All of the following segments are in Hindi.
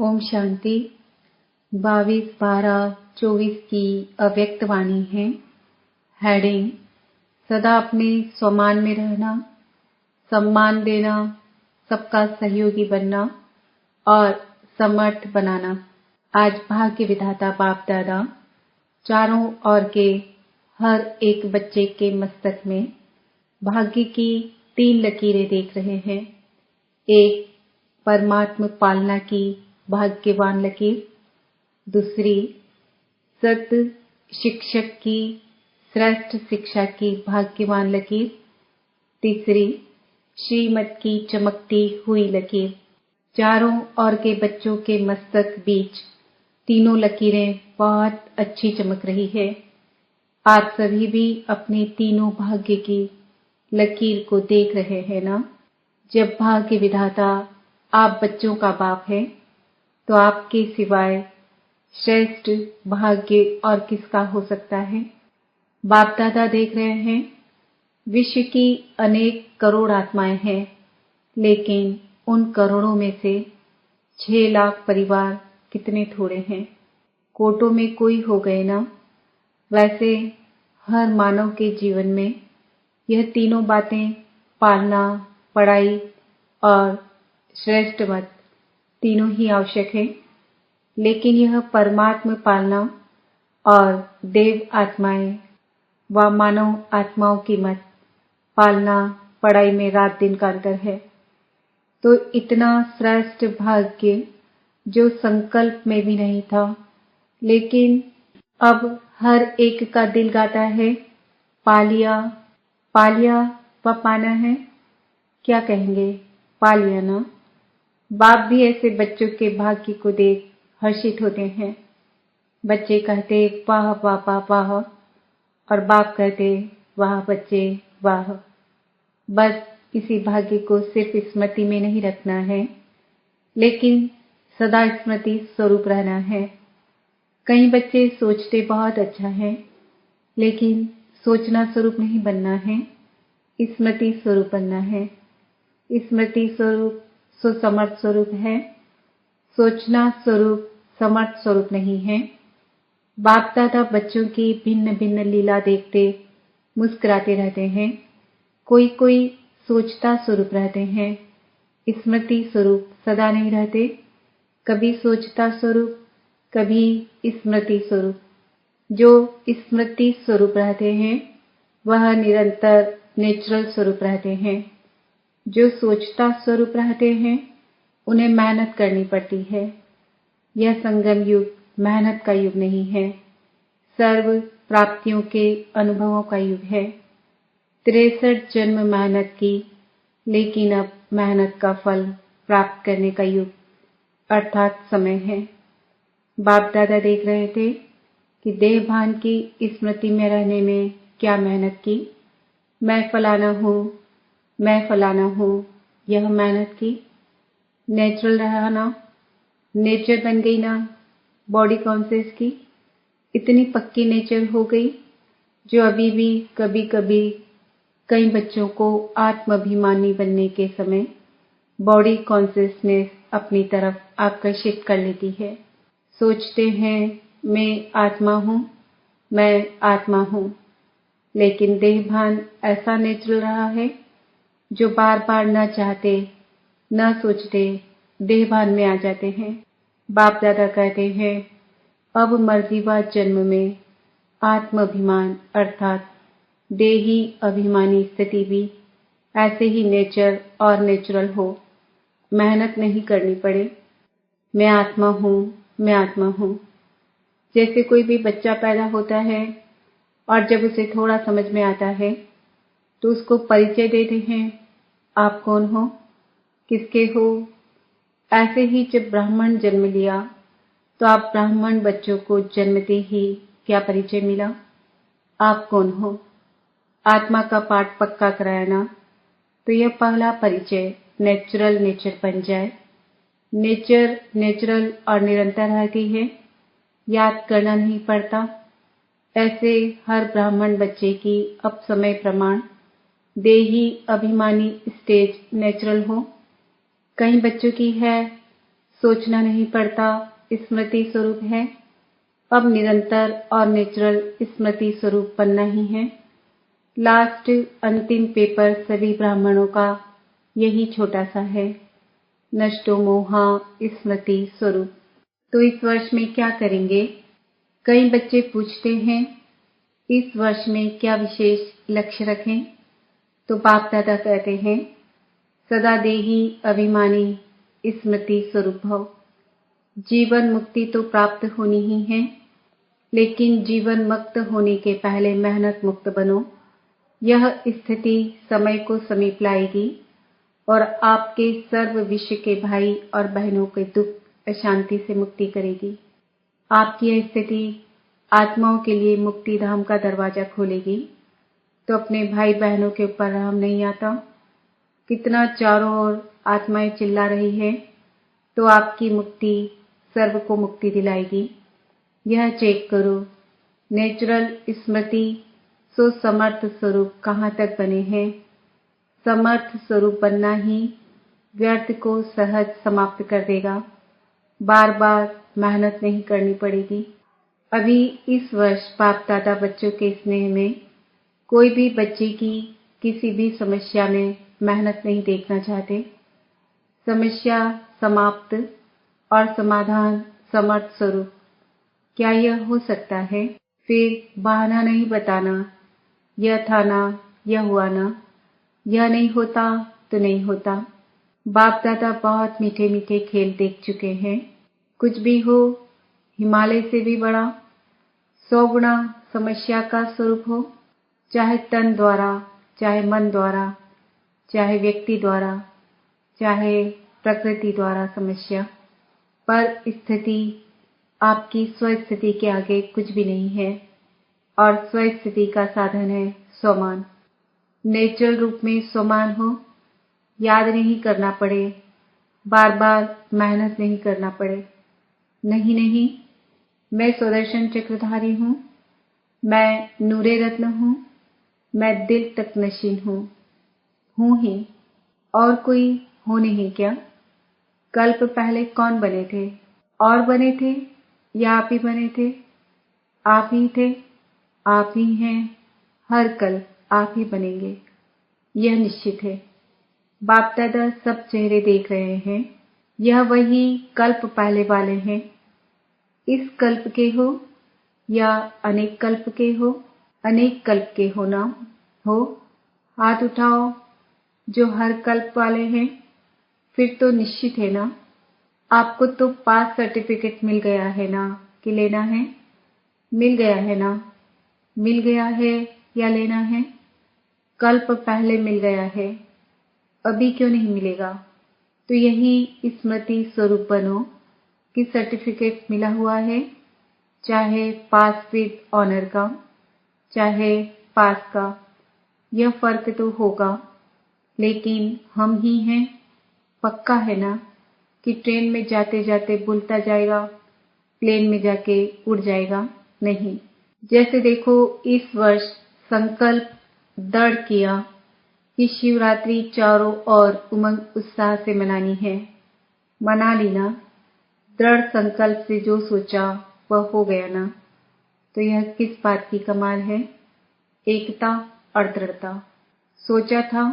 ओम शांति 22/12/24 की अव्यक्त वाणी है। हेडिंग सदा अपने स्वमान में रहना, सम्मान देना, सबका सहयोगी बनना और समर्थ बनाना। आज भाग्य विधाता बाप दादा चारों ओर के हर एक बच्चे के मस्तक में भाग्य की 3 लकीरें देख रहे हैं। एक परमात्म पालना की भाग्यवान लकीर, दूसरी सत्य शिक्षक की श्रेष्ठ शिक्षा की भाग्यवान लकीर, तीसरी श्रीमत की चमकती हुई लकीर। चारों ओर के बच्चों के मस्तक बीच तीनों लकीरें बहुत अच्छी चमक रही है। आप सभी भी अपने तीनों भाग्य की लकीर को देख रहे हैं ना। जब भाग्य विधाता आप बच्चों का बाप है तो आपके सिवाय श्रेष्ठ भाग्य और किसका हो सकता है। बाप दादा देख रहे हैं विश्व की अनेक करोड़ आत्माएं हैं, लेकिन उन करोड़ों में से 6 लाख परिवार कितने थोड़े हैं। कोटों में कोई हो गए ना। वैसे हर मानव के जीवन में यह तीनों बातें पालना, पढ़ाई और श्रेष्ठ मत तीनों ही आवश्यक है। लेकिन यह परमात्म पालना और देव आत्माएं व मानव आत्माओं की मत पालना पढ़ाई में रात दिन का अंतर है। तो इतना श्रेष्ठ भाग्य जो संकल्प में भी नहीं था, लेकिन अब हर एक का दिल गाता है पालिया पालिया व पाना है। क्या कहेंगे, पालिया ना। बाप भी ऐसे बच्चों के भाग्य को देख हर्षित होते हैं। बच्चे कहते वाह वाह वाह वाह और बाप कहते वाह बच्चे वाह। बस इसी भाग्य को सिर्फ स्मृति में नहीं रखना है, लेकिन सदा स्मृति स्वरूप रहना है। कई बच्चे सोचते बहुत अच्छा है, लेकिन सोचना स्वरूप नहीं बनना है, स्मृति स्वरूप बनना है। स्मृति स्वरूप सुसमर्थ स्वरूप है, सोचना स्वरूप समर्थ स्वरूप नहीं है। बाप दादा बच्चों की भिन्न भिन्न लीला देखते मुस्कुराते रहते हैं। कोई कोई सोचता स्वरूप रहते हैं, स्मृति स्वरूप सदा नहीं रहते। कभी सोचता स्वरूप, कभी स्मृति स्वरूप। जो स्मृति स्वरूप रहते हैं वह निरंतर नेचुरल स्वरूप रहते हैं। जो सोचता स्वरूप रहते हैं उन्हें मेहनत करनी पड़ती है। यह संगम युग मेहनत का युग नहीं है, सर्व प्राप्तियों के अनुभवों का युग है। 63 जन्म मेहनत की, लेकिन अब मेहनत का फल प्राप्त करने का युग अर्थात समय है। बाप दादा देख रहे थे कि देह भान की स्मृति में रहने में क्या मेहनत की। मैं फलाना हूँ, मैं फलाना हूँ, यह मेहनत की। नेचुरल रहा ना, नेचर बन गई ना बॉडी कॉन्शियस की। इतनी पक्की नेचर हो गई जो अभी भी कभी कभी कई बच्चों को आत्माभिमानी बनने के समय बॉडी कॉन्शियसनेस अपनी तरफ आकर्षित कर लेती है। सोचते हैं मैं आत्मा हूँ, मैं आत्मा हूँ, लेकिन देह भान ऐसा नेचुरल रहा है जो बार बार न चाहते न सोचते देह भान में आ जाते हैं। बाप दादा कहते हैं अब मर्जीवा जन्म में आत्माभिमान अर्थात देही अभिमानी स्थिति भी ऐसे ही नेचर और नेचुरल हो, मेहनत नहीं करनी पड़े। मैं आत्मा हूँ, मैं आत्मा हूँ। जैसे कोई भी बच्चा पैदा होता है और जब उसे थोड़ा समझ में आता है तो उसको परिचय देते हैं, आप कौन हो, किसके हो। ऐसे ही जब ब्राह्मण जन्म लिया तो आप ब्राह्मण बच्चों को जन्मते ही क्या परिचय मिला, आप कौन हो। आत्मा का पाठ पक्का कराया ना, तो यह पहला परिचय नेचुरल नेचर बन जाए। नेचर नेचुरल और निरंतर रहती है, याद करना नहीं पड़ता। ऐसे हर ब्राह्मण बच्चे की अब समय प्रमाण देही अभिमानी स्टेज नेचुरल हो। कई बच्चों की है सोचना नहीं पड़ता, स्मृति स्वरूप है। अब निरंतर और नेचुरल स्मृति स्वरूप बनना ही है। लास्ट अंतिम पेपर सभी ब्राह्मणों का यही छोटा सा है, नष्टो मोहा स्मृति स्वरूप। तो इस वर्ष में क्या करेंगे? कई बच्चे पूछते हैं इस वर्ष में क्या विशेष लक्ष्य रखें? तो बाप दादा कहते हैं सदा देही अभिमानी स्मृति स्वरूप भव। जीवन मुक्ति तो प्राप्त होनी ही है, लेकिन जीवन मुक्त होने के पहले मेहनत मुक्त बनो। यह स्थिति समय को समीप लाएगी और आपके सर्व विश्व के भाई और बहनों के दुख अशांति से मुक्ति करेगी। आपकी यह स्थिति आत्माओं के लिए मुक्ति धाम का दरवाजा खोलेगी। तो अपने भाई बहनों के ऊपर रहम नहीं आता। कितना चारों ओर आत्माएं चिल्ला रही है, तो आपकी मुक्ति सर्व को मुक्ति दिलाएगी। यह चेक करो, नेचुरल स्मृति सो समर्थ स्वरूप कहाँ तक बने हैं। समर्थ स्वरूप बनना ही व्यर्थ को सहज समाप्त कर देगा। बार बार मेहनत नहीं करनी पड़ेगी। अभी इस वर्ष बाप दादा बच्चों के स्नेह में कोई भी बच्चे की किसी भी समस्या में मेहनत नहीं देखना चाहते। समस्या समाप्त और समाधान समर्थ स्वरूप। क्या यह हो सकता है? फिर बहाना नहीं बताना, यह था ना, यह हुआ ना, यह नहीं होता तो नहीं होता। बाप दादा बहुत मीठे मीठे खेल देख चुके हैं। कुछ भी हो, हिमालय से भी बड़ा 100 गुना समस्या का स्वरूप हो, चाहे तन द्वारा, चाहे मन द्वारा, चाहे व्यक्ति द्वारा, चाहे प्रकृति द्वारा समस्या, पर स्थिति आपकी स्वस्थिति के आगे कुछ भी नहीं है और स्वस्थिति का साधन है स्वमान। नेचुरल रूप में स्वमान हो, याद नहीं करना पड़े, बार बार मेहनत नहीं करना पड़े। नहीं नहीं, मैं सुदर्शन चक्रधारी हूँ, मैं नूरे रत्न हूँ, मैं दिल तक नशीन हूँ ही, और कोई हो नहीं क्या? कल्प पहले कौन बने थे? और बने थे या आप ही बने थे? आप ही थे, आप ही हैं, हर कल्प आप ही बनेंगे, यह निश्चित है। बाप दादा सब चेहरे देख रहे हैं। यह वही कल्प पहले वाले हैं। इस कल्प के हो या अनेक कल्प के हो, अनेक कल्प के हो ना हो, हाथ उठाओ जो हर कल्प वाले हैं। फिर तो निश्चित है ना, आपको तो पास सर्टिफिकेट मिल गया है ना कि लेना है? मिल गया है ना? मिल गया है या लेना है? कल्प पहले मिल गया है, अभी क्यों नहीं मिलेगा? तो यही स्मृति स्वरूप बनो कि सर्टिफिकेट मिला हुआ है, चाहे पास विद ऑनर का, चाहे पास का, यह फर्क तो होगा, लेकिन हम ही हैं। पक्का है ना कि ट्रेन में जाते जाते भूलता जाएगा, प्लेन में जाके उड़ जाएगा? नहीं। जैसे देखो, इस वर्ष संकल्प दृढ़ किया कि शिवरात्रि चारों ओर उमंग उत्साह से मनानी है। मना ली ना? दृढ़ संकल्प से जो सोचा वह हो गया ना? तो यह किस बात की कमाल है? एकता और दृढ़ता। सोचा था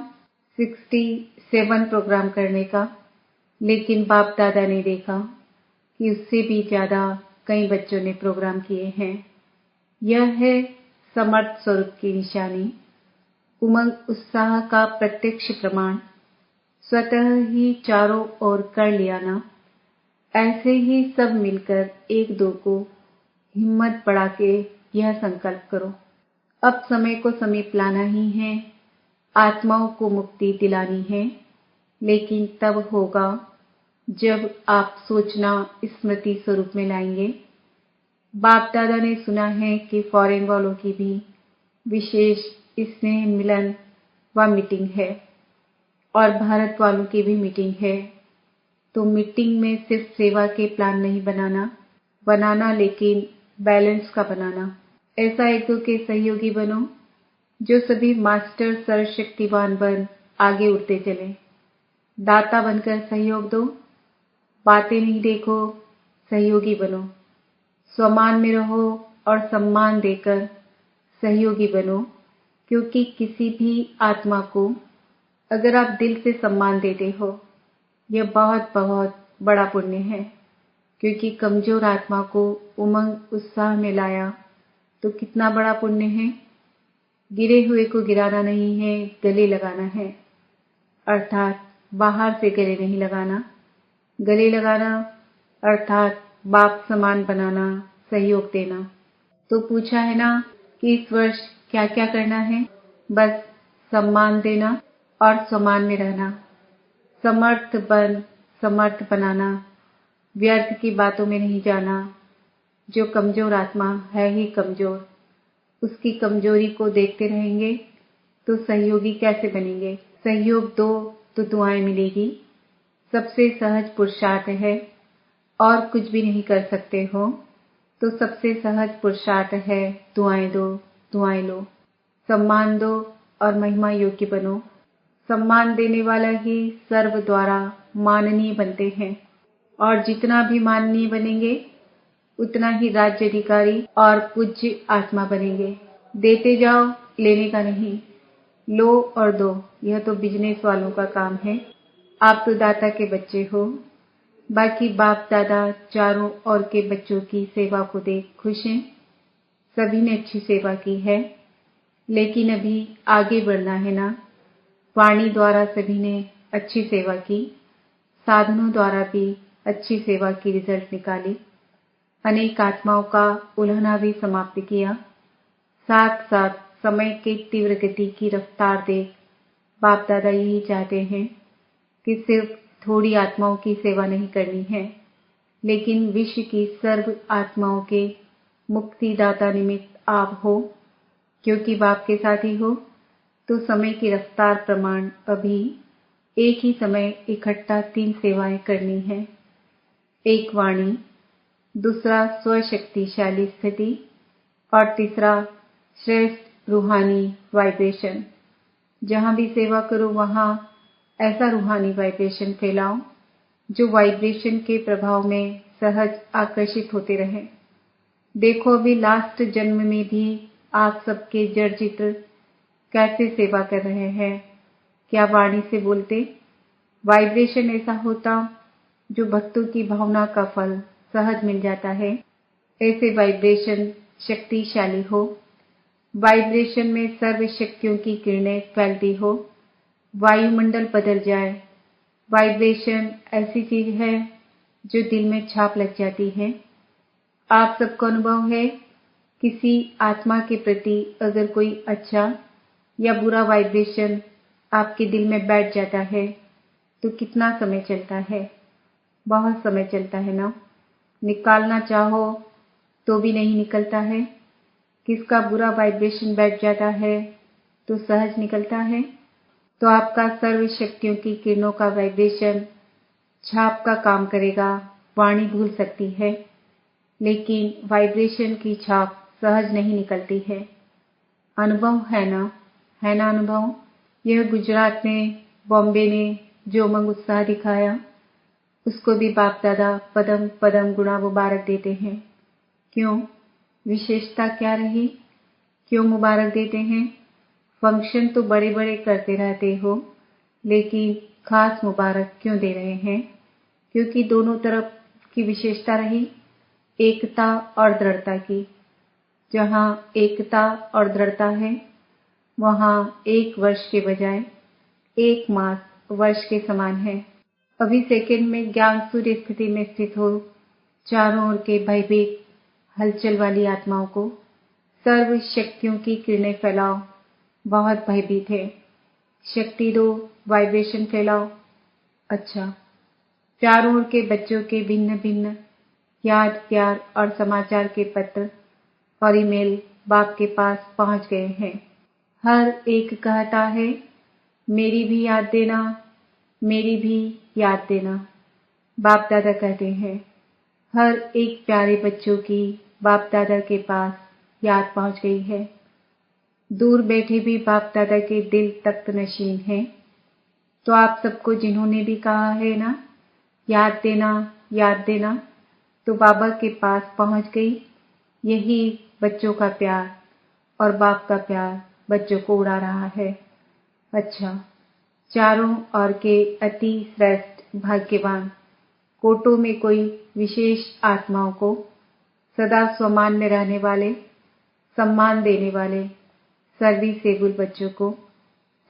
67 प्रोग्राम करने का, लेकिन बाप दादा ने देखा कि उससे भी ज्यादा कई बच्चों ने प्रोग्राम किए हैं। यह है समर्थ स्वरूप की निशानी, उमंग उत्साह का प्रत्यक्ष प्रमाण। स्वतः ही चारों ओर कर लिया ना? ऐसे ही सब मिलकर एक दो को हिम्मत बढ़ा के यह संकल्प करो, अब समय को समीप लाना ही है, आत्माओं को मुक्ति दिलानी है। लेकिन तब होगा जब आप सोचना स्मृति स्वरूप में लाएंगे। बाप दादा ने सुना है कि फॉरेन वालों की भी विशेष स्नेह मिलन व मीटिंग है और भारत वालों की भी मीटिंग है। तो मीटिंग में सिर्फ सेवा के प्लान नहीं बनाना, लेकिन बैलेंस का बनाना। ऐसा एक दो के सहयोगी बनो जो सभी मास्टर सर्वशक्तिवान बन आगे उड़ते चले। दाता बनकर सहयोग दो। बातें नहीं देखो, सहयोगी बनो। स्वमान में रहो और सम्मान देकर सहयोगी बनो, क्योंकि किसी भी आत्मा को अगर आप दिल से सम्मान देते हो, यह बहुत बहुत बड़ा पुण्य है। क्योंकि कमजोर आत्मा को उमंग उत्साह में लाया तो कितना बड़ा पुण्य है। गिरे हुए को गिराना नहीं है, गले लगाना है। अर्थात बाहर से गले नहीं लगाना, गले लगाना अर्थात बाप समान बनाना, सहयोग देना। तो पूछा है ना कि इस वर्ष क्या क्या करना है? बस सम्मान देना और समान में रहना, समर्थ बन समर्थ बनाना, व्यर्थ की बातों में नहीं जाना। जो कमजोर आत्मा है ही कमजोर, उसकी कमजोरी को देखते रहेंगे तो सहयोगी कैसे बनेंगे? सहयोग दो तो दुआएं मिलेगी। सबसे सहज पुरुषार्थ है और कुछ भी नहीं कर सकते हो तो सबसे सहज पुरुषार्थ है दुआएं दो, दुआएं लो। सम्मान दो और महिमा योग्य बनो। सम्मान देने वाला ही सर्व द्वारा माननीय बनते हैं और जितना भी माननीय बनेंगे उतना ही राज्य अधिकारी और पूज्य आत्मा बनेंगे। देते जाओ, लेने का नहीं। लो और दो, यह तो बिजनेस वालों का काम है। आप तो दाता के बच्चे हो। बाकी बाप दादा चारों ओर के बच्चों की सेवा को देख खुश हैं। सभी ने अच्छी सेवा की है, लेकिन अभी आगे बढ़ना है ना। वाणी द्वारा सभी ने अच्छी सेवा की, साधनों द्वारा भी अच्छी सेवा की रिजल्ट निकाली। अनेक आत्माओं का उल्हना भी समाप्त किया। साथ साथ समय के तीव्र गति की रफ्तार देख बाप दादा यही चाहते हैं कि सिर्फ थोड़ी आत्माओं की सेवा नहीं करनी है, लेकिन विश्व की सर्व आत्माओं के मुक्तिदाता निमित्त आप हो। क्योंकि बाप के साथी हो तो समय की रफ्तार प्रमाण अभी एक ही समय इकट्ठा 3 सेवाएं करनी है। एक वाणी, दूसरा स्वशक्तिशाली स्थिति और तीसरा श्रेष्ठ रूहानी वाइब्रेशन। जहां भी सेवा करो वहां ऐसा रूहानी वाइब्रेशन फैलाओ जो वाइब्रेशन के प्रभाव में सहज आकर्षित होते रहे। देखो अभी लास्ट जन्म में भी आप सबके जड़ चित्र कैसे सेवा कर रहे हैं। क्या वाणी से बोलते? वाइब्रेशन ऐसा होता जो भक्तों की भावना का फल सहज मिल जाता है। ऐसे वाइब्रेशन शक्तिशाली हो, वाइब्रेशन में सर्व शक्तियों की किरणें फैलती हो, वायुमंडल बदल जाए। वाइब्रेशन ऐसी चीज है जो दिल में छाप लग जाती है। आप सबको अनुभव है, किसी आत्मा के प्रति अगर कोई अच्छा या बुरा वाइब्रेशन आपके दिल में बैठ जाता है तो कितना समय चलता है? बहुत समय चलता है ना। निकालना चाहो तो भी नहीं निकलता है। किसका बुरा वाइब्रेशन बैठ जाता है तो सहज निकलता है। तो आपका सर्व शक्तियों की किरणों का वाइब्रेशन छाप का काम करेगा। वाणी भूल सकती है, लेकिन वाइब्रेशन की छाप सहज नहीं निकलती है। अनुभव है ना? है ना अनुभव? यह गुजरात ने, बॉम्बे ने जो उमंग उत्साह दिखाया, उसको भी बाप दादा पदम पदम गुणा मुबारक देते हैं। क्यों? विशेषता क्या रही? क्यों मुबारक देते हैं? फंक्शन तो बड़े बड़े करते रहते हो, लेकिन खास मुबारक क्यों दे रहे हैं? क्योंकि दोनों तरफ की विशेषता रही, एकता और दृढ़ता की। जहां एकता और दृढ़ता है वहां 1 वर्ष के बजाय 1 मास वर्ष के समान है। अभी सेकंड में ज्ञान सूर्य स्थिति में स्थित हो, चारों ओर के भयभीत हलचल वाली आत्माओं को सर्व शक्तियों की किरणें फैलाओ। बहुत भयभीत है, शक्ति दो, वाइब्रेशन फैलाओ। अच्छा, चारों ओर के बच्चों के भिन्न भिन्न याद, प्यार और समाचार के पत्र और ईमेल बाप के पास पहुंच गए हैं। हर एक कहता है, मेरी भी याद देना, मेरी भी याद देना। बाप दादा कहते हैं, हर एक प्यारे बच्चों की बाप दादा के पास याद पहुंच गई है। दूर बैठे भी बाप दादा के दिल तख्त नशीन हैं। तो आप सबको जिन्होंने भी कहा है ना, याद देना, याद देना तो बाबा के पास पहुंच गई। यही बच्चों का प्यार और बाप का प्यार बच्चों को उड़ा रहा है। अच्छा, चारों ओर के अति श्रेष्ठ भाग्यवान कोटों में कोई विशेष आत्माओं को सदा स्वमान में रहने वाले, सम्मान देने वाले सर्विसेबल बच्चों को,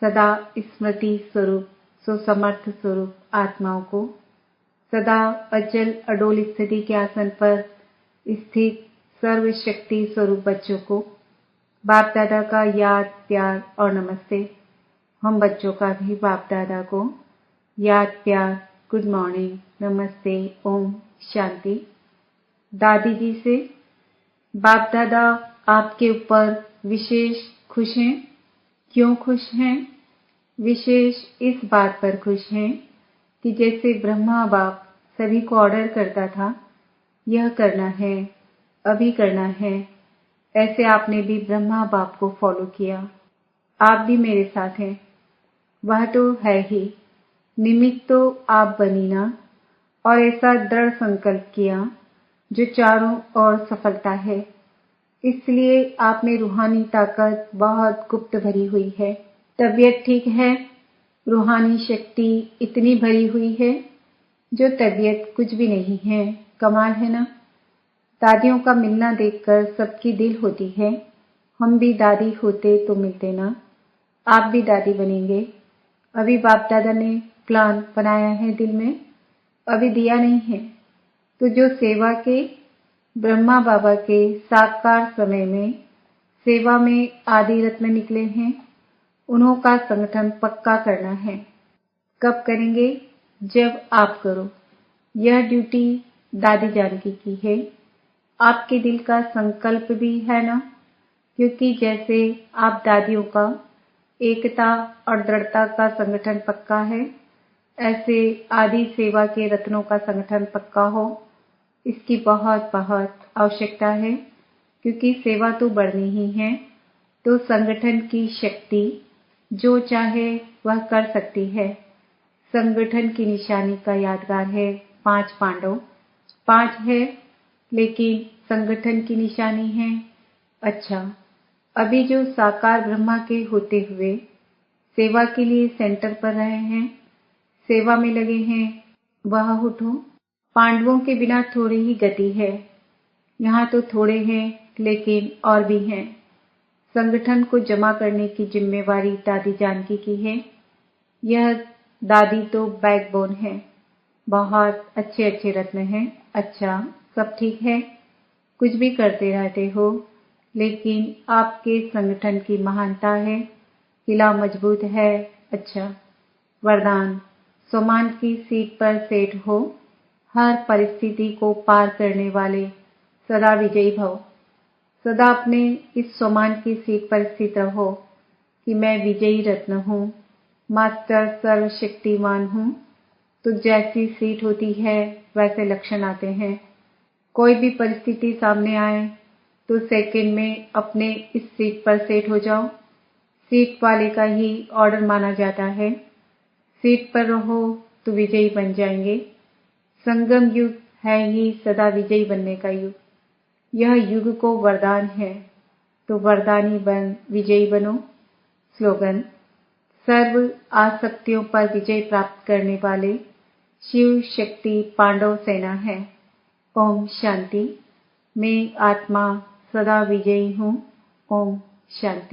सदा स्मृति स्वरूप सुसमर्थ स्वरूप आत्माओं को, सदा अचल अडोल स्थिति के आसन पर स्थित सर्वशक्ति स्वरूप बच्चों को बाप दादा का याद प्यार और नमस्ते। हम बच्चों का भी बाप दादा को याद प्यार, गुड मॉर्निंग, नमस्ते, ओम शांति। दादी जी से, बाप दादा आपके ऊपर विशेष खुश हैं। क्यों खुश हैं? विशेष इस बात पर खुश हैं कि जैसे ब्रह्मा बाप सभी को ऑर्डर करता था, यह करना है, अभी करना है, ऐसे आपने भी ब्रह्मा बाप को फॉलो किया। आप भी मेरे साथ हैं। वह तो है ही, निमित्त तो आप बनी ना, और ऐसा दृढ़ संकल्प किया जो चारों ओर सफलता है। इसलिए आप में रूहानी ताकत बहुत गुप्त भरी हुई है। तबीयत ठीक है, रूहानी शक्ति इतनी भरी हुई है जो तबीयत कुछ भी नहीं है। कमाल है ना। दादियों का मिलना देखकर सबकी दिल होती है। हम भी दादी होते तो मिलते ना। आप भी दादी बनेंगे। अभी बाप दादा ने प्लान बनाया है दिल में, अभी दिया नहीं है। तो जो सेवा के ब्रह्मा बाबा के साकार समय में सेवा में आदि रत्न निकले हैं, उन्हों का संगठन पक्का करना है। कब करेंगे? जब आप करो। यह ड्यूटी दादी जानकी की है। आपके दिल का संकल्प भी है ना, क्योंकि जैसे आप दादियों का एकता और दृढ़ता का संगठन पक्का है, ऐसे आदि सेवा के रत्नों का संगठन पक्का हो, इसकी बहुत बहुत आवश्यकता है। क्योंकि सेवा तो बढ़नी ही है, तो संगठन की शक्ति जो चाहे वह कर सकती है। संगठन की निशानी का यादगार है 5 पांडव। 5 है, लेकिन संगठन की निशानी है। अच्छा, अभी जो साकार ब्रह्मा के होते हुए सेवा के लिए सेंटर पर रहे हैं, सेवा में लगे हैं, वह उठो। पांडवों के बिना थोड़ी ही गति है। यहाँ तो थोड़े हैं, लेकिन और भी हैं। संगठन को जमा करने की जिम्मेवारी दादी जानकी की है। यह दादी तो बैकबोन है। बहुत अच्छे अच्छे रत्न हैं। अच्छा, सब ठीक है, कुछ भी करते रहते हो, लेकिन आपके संगठन की महानता है, किला मजबूत है। अच्छा, वरदान, स्वमान की सीट पर सेट हो, हर परिस्थिति को पार करने वाले, सदा विजयी भव। सदा अपने इस स्वमान की सीट पर स्थित रहो कि मैं विजयी रत्न हूँ, मास्टर सर्वशक्तिमान हूँ। तो जैसी सीट होती है वैसे लक्षण आते हैं। कोई भी परिस्थिति सामने आए तो सेकंड में अपने इस सीट पर सेट हो जाओ। सीट वाले का ही ऑर्डर माना जाता है। सीट पर रहो तो विजयी बन जाएंगे। संगम युग है ही सदा विजयी बनने का युग। यह युग को वरदान है, तो वरदानी बन विजयी बनो। स्लोगन, सर्व आसक्तियों पर विजय प्राप्त करने वाले शिव शक्ति पांडव सेना है। ओम शांति। मैं आत्मा सदा विजयी हूँ। ओम शांति।